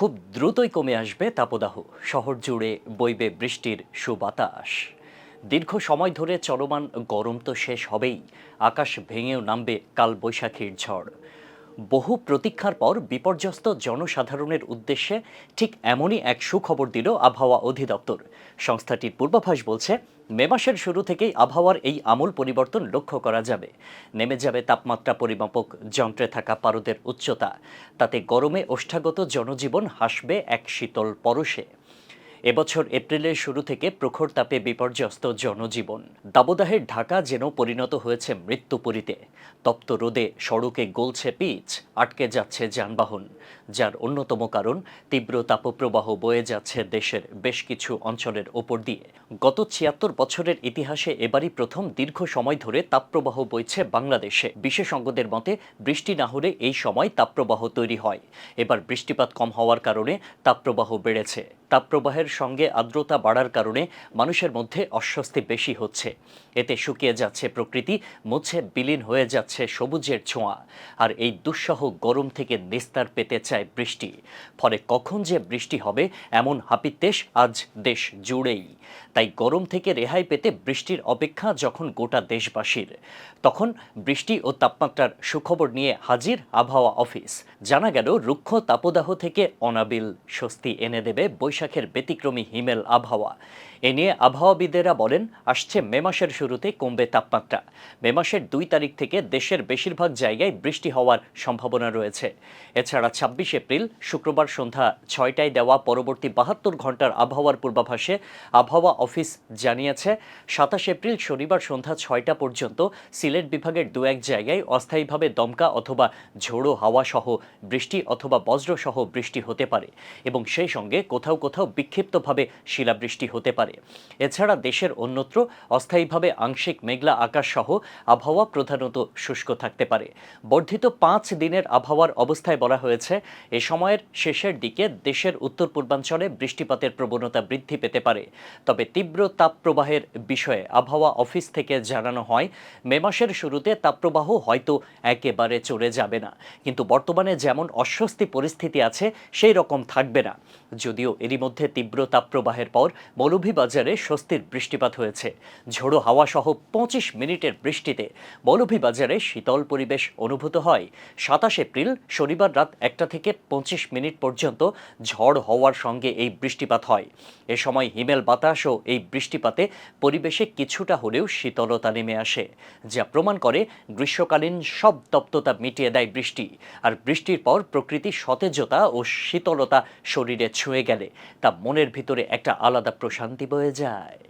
খুব দ্রুতই কমে আসবে তাপদাহ। শহর জুড়ে বইবে বৃষ্টির সুবাতাস। দীর্ঘ সময় ধরে চলমান গরম তো শেষ হবেই, আকাশ ভেঙেও নামবে কাল বৈশাখীর ঝড়। বহু প্রতীক্ষার পর বিপর্যস্ত জনসাধারণের উদ্দেশ্যে ঠিক এমনই এক সুখবর দিল আবহাওয়া অধিদপ্তর। সংস্থাটির পূর্বাভাস বলছে, মে মাসের শুরু থেকেই আবহাওয়ার এই আমূল পরিবর্তন লক্ষ্য করা যাবে। নেমে যাবে তাপমাত্রা পরিমাপক যন্ত্রে থাকা পারদের উচ্চতা। তাতে গরমে ওষ্ঠাগত জনজীবন হাসবে এক শীতল পরশে। এবছর এপ্রিলের শুরু থেকে প্রখর তাপে বিপর্যস্ত জনজীবন। দাবদাহের ঢাকা যেন পরিণত হয়েছে মৃত্যুপুরীতে। তপ্ত রোদে সড়কে গলছে পিচ, আটকে যাচ্ছে যানবাহন। যার অন্যতম কারণ তীব্র তাপপ্রবাহ বয়ে যাচ্ছে দেশের বেশ কিছু অঞ্চলের ওপর দিয়ে। গত ৭৬ বছরের ইতিহাসে এবারই প্রথম দীর্ঘ সময় ধরে তাপপ্রবাহ বইছে বাংলাদেশে। বিশেষজ্ঞদের মতে, বৃষ্টি না হলে এই সময় তাপপ্রবাহ তৈরি হয়। এবার বৃষ্টিপাত কম হওয়ার কারণে তাপপ্রবাহ বেড়েছে। তাপপ্রবাহের সঙ্গে আর্দ্রতা বাড়ার কারণে মানুষের মধ্যে অস্বস্তি বেশি হচ্ছে। এতে শুকিয়ে যাচ্ছে প্রকৃতি, মুছে বিলীন হয়ে যাচ্ছে সবুজের ছোঁয়া। আর এই দুঃসহ গরম থেকে নিস্তার পেতে চায় বৃষ্টি। ফলে কখন যে বৃষ্টি হবে এমন হাপিত্যেশ আজ দেশ জুড়েই। তাই গরম থেকে রেহাই পেতে বৃষ্টির অপেক্ষা যখন গোটা দেশবাসীর, তখন বৃষ্টি ও তাপমাত্রার সুখবর নিয়ে হাজির আবহাওয়া অফিস। জানা গেল, রুক্ষ তাপদাহ থেকে অনাবিল স্বস্তি এনে দেবে বৈশাখের ব্যতিক্রমী হিমেল আবহাওয়া। এ নিয়ে আবহাওয়াবিদেরা বলেন, আসছে মে মাসের শুরুতে কমবে তাপমাত্রা। মে মাসের ২ তারিখ থেকে দেশের বেশিরভাগ জায়গায় বৃষ্টি হওয়ার সম্ভাবনা রয়েছে। এছাড়া ২৬ এপ্রিল শুক্রবার সন্ধ্যা ৬টায় দেওয়া পরবর্তী ৭২ ঘন্টার আবহাওয়ার পূর্বাভাসে আবহাওয়া অফিস জানিয়েছে, ২৭ এপ্রিল শনিবার সন্ধ্যা ৬টা পর্যন্ত সিলেট বিভাগের ২-১ জায়গায় অস্থায়ীভাবে দমকা অথবা ঝোড়ো হাওয়া সহ বৃষ্টি অথবা বজ্রসহ বৃষ্টি হতে পারে এবং সেই সঙ্গে কোথাও কোথাও বিক্ষিপ্তভাবে শিলাবৃষ্টি হতে পারে। এছাড়া দেশের অন্যত্র অস্থায়ীভাবে আংশিক মেঘলা আকাশ সহ আবহাওয়া প্রধানত শুষ্ক থাকতে পারে। বর্ধিত ৫ দিনের আবহাওয়ার অবস্থায় বলা হয়েছে, এ সময়ের শেষের দিকে দেশের উত্তর পূর্বাঞ্চলে বৃষ্টিপাতের প্রবণতা বৃদ্ধি পেতে পারে। তবে তীব্র তাপপ্রবাহের বিষয়ে আবহাওয়া অফিস থেকে জানানো হয়, মে মাসের শুরুতে তাপপ্রবাহ হয়তো একেবারে চলে যাবে না, কিন্তু বর্তমানে যেমন অস্বস্তি পরিস্থিতি আছে সেই রকম থাকবে না। যদিও এরই মধ্যে তীব্র তাপপ্রবাহের পর মৌলভীবাজারে স্বস্তির বৃষ্টিপাত হয়েছে। ঝোড়ো হাওয়া সহ ২৫ মিনিটের বৃষ্টিতে মৌলভীবাজারে শীতল পরিবেশ অনুভূত হয়। ২৭ এপ্রিল শনিবার রাত ১টা থেকে ২৫ মিনিট পর্যন্ত ঝড় হওয়ার সঙ্গে এই বৃষ্টিপাত হয়। এ সময় হিমেল বাতাস ও এই বৃষ্টিপাতে পরিবেশে কিছুটা হলেও শীতলতা নেমে আসে, যা প্রমাণ করে গ্রীষ্মকালীন সব তপ্ততা মিটিয়ে দেয় বৃষ্টি। আর বৃষ্টির পর প্রকৃতির সতেজতা ও শীতলতা শরীরে ছুঁয়ে গেলে তা মনের ভিতরে একটা আলাদা প্রশান্তি বয়ে যায়।